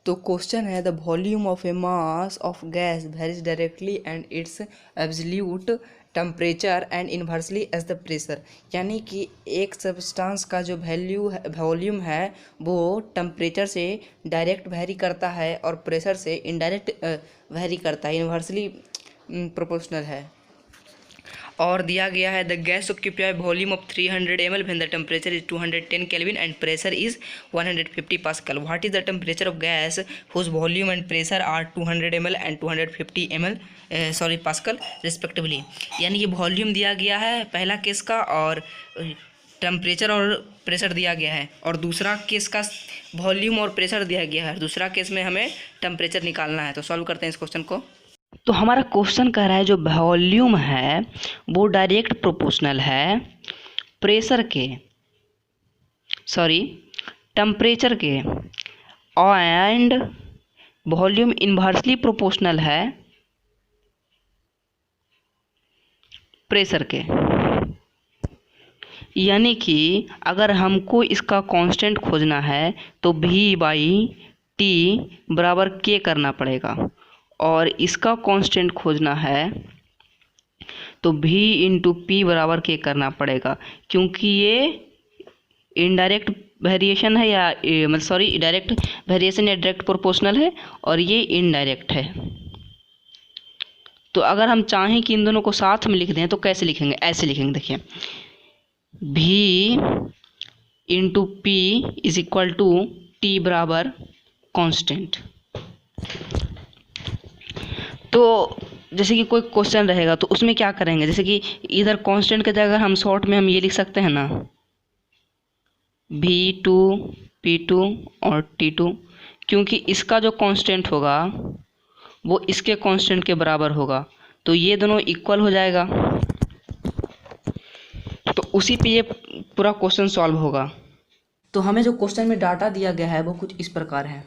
तो क्वेश्चन है the volume of a mass of gas varies directly and its absolute temperature and inversely as the pressure. यानी कि एक substance का जो वॉल्यूम है वो टेम्परेचर से डायरेक्ट वेरी करता है और प्रेशर से इनडायरेक्ट वेरी करता है, इन्वर्सली प्रोपोर्शनल है। और दिया गया है the gas occupy volume of 300 ml when the temperature is 210 kelvin and pressure is 150 pascal. What is the temperature of gas whose volume and pressure are 200 ml and 250 ml pascal respectively. यानी कि volume दिया गया है पहला case का और temperature और pressure दिया गया है, और दूसरा केस का वॉल्यूम और प्रेशर दिया गया है। दूसरा केस में हमें टेम्परेचर निकालना है। तो सॉल्व करते हैं इस क्वेश्चन को। तो हमारा क्वेश्चन कह रहा है जो वॉल्यूम है वो डायरेक्ट प्रोपोर्शनल है प्रेशर के, सॉरी टेम्परेचर के, एंड वॉल्यूम इन्वर्सली प्रोपोर्शनल है प्रेशर के। यानी कि अगर हमको इसका कांस्टेंट खोजना है तो V/T बराबर K करना पड़ेगा, और इसका कांस्टेंट खोजना है तो V/P बराबर K करना पड़ेगा, क्योंकि ये इनडायरेक्ट वेरिएशन है या मतलब सॉरी डायरेक्ट वेरिएशन या डायरेक्ट प्रोपोर्शनल है, और ये इनडायरेक्ट है। तो अगर हम चाहें कि इन दोनों को साथ में लिख दें तो कैसे लिखेंगे, ऐसे लिखेंगे, देखिए V/P is equal to T बराबर कांस्टेंट। तो जैसे कि कोई क्वेश्चन रहेगा तो उसमें क्या करेंगे, जैसे कि इधर कांस्टेंट के जगह हम शॉर्ट में हम ये लिख सकते हैं ना V2 P2 और T2, क्योंकि इसका जो कांस्टेंट होगा वो इसके कांस्टेंट के बराबर होगा, तो ये दोनों इक्वल हो जाएगा। तो उसी पे ये पूरा क्वेश्चन सॉल्व होगा। तो हमें जो क्वेश्चन में डाटा दिया गया है वो कुछ इस प्रकार है।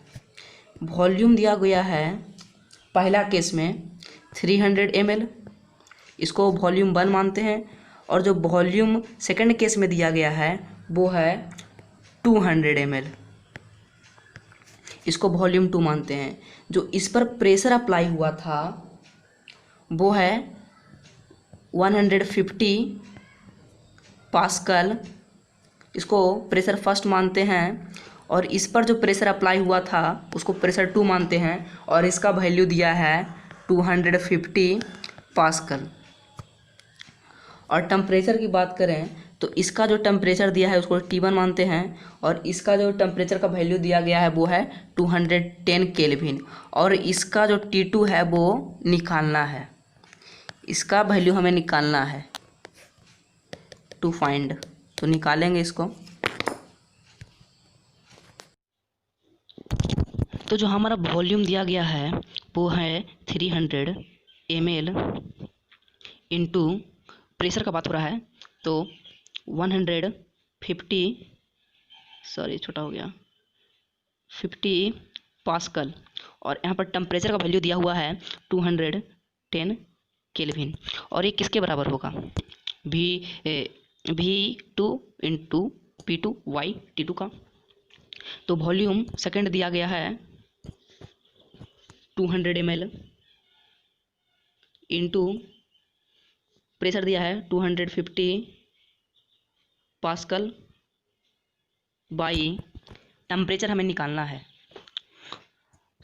वॉल्यूम दिया गया है पहला केस में 300 ml, इसको वॉल्यूम 1 मानते हैं, और जो वॉल्यूम सेकंड केस में दिया गया है वो है 200 ml, इसको वॉल्यूम 2 मानते हैं। जो इस पर प्रेशर अप्लाई हुआ था वो है 150 पास्कल, इसको प्रेशर फर्स्ट मानते हैं, और इस पर जो प्रेशर अप्लाई हुआ था उसको प्रेशर 2 मानते हैं, और इसका वैल्यू दिया है 250 पास्कल। और टेम्परेचर की बात करें तो इसका जो टेम्परेचर दिया है उसको T1 मानते हैं, और इसका जो टेम्परेचर का वैल्यू दिया गया है वो है 210 केल्विन, और इसका जो T2 है वो निकालना है, इसका वैल्यू हमें निकालना है टू फाइंड। तो निकालेंगे इसको। तो जो हमारा वॉल्यूम दिया गया है वो है 300 ml इंटू प्रेशर का बात हो रहा है तो 150, सॉरी छोटा हो गया, 50 पास्कल, और यहाँ पर टेम्परेचर का वैल्यू दिया हुआ है 210 केल्विन, और ये किसके बराबर होगा V2 इंटू P2/T2 का। तो वॉल्यूम सेकंड दिया गया है 200 ml इंटू प्रेशर दिया है 250 पास्कल बाई टेम्परेचर हमें निकालना है।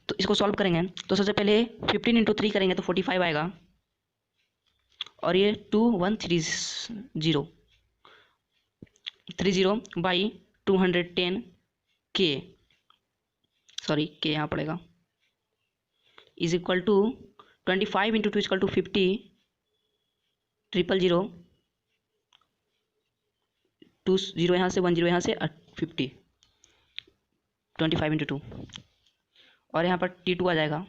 तो इसको सॉल्व करेंगे तो सबसे पहले 15 इंटू 3 करेंगे तो 45 आएगा, और ये 2130 बाई 210 K, सॉरी K यहाँ पड़ेगा, is equal to 25 into 2 equal to 50, 000, 2 0 यहाँ से 1 0 यहाँ से 50, 25 इंटू 2, और यहाँ पर T2 आ जाएगा।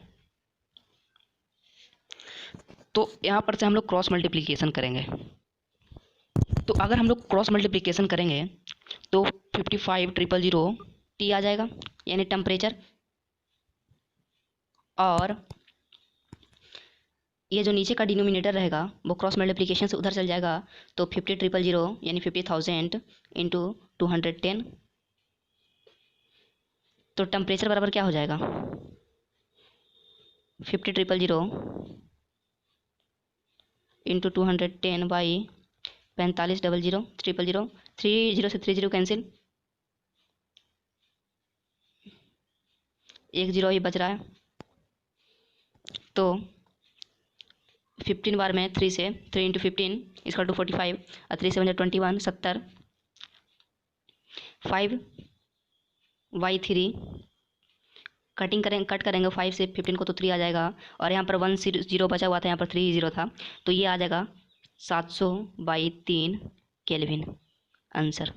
तो यहाँ पर से हम लोग क्रॉस मल्टीप्लिकेशन करेंगे। तो अगर हम लोग क्रॉस मल्टीप्लिकेशन करेंगे तो 55 000 T आ जाएगा, यानी टेम्परेचर, और ये जो नीचे का डिनोमिनेटर रहेगा वो क्रॉस मल्टीप्लिकेशन से उधर चल जाएगा, तो 50 000 यानी 50,000 इंटू 210 तो टेम्परेचर बराबर क्या हो जाएगा, 50,000 इंटू 210 बाई 45,000 000 30 से 30 कैंसिल, 1 0 ही बच रहा है। तो 15 बार में 3 से 3 इंटू 15 इसका 245 और 3 से 21 70 5/3 कट करेंगे 5 से 15 को तो 3 आ जाएगा, और यहाँ पर 1 0 बचा हुआ था, यहाँ पर 3 0 था, तो ये आ जाएगा 700/3 केल्विन आंसर।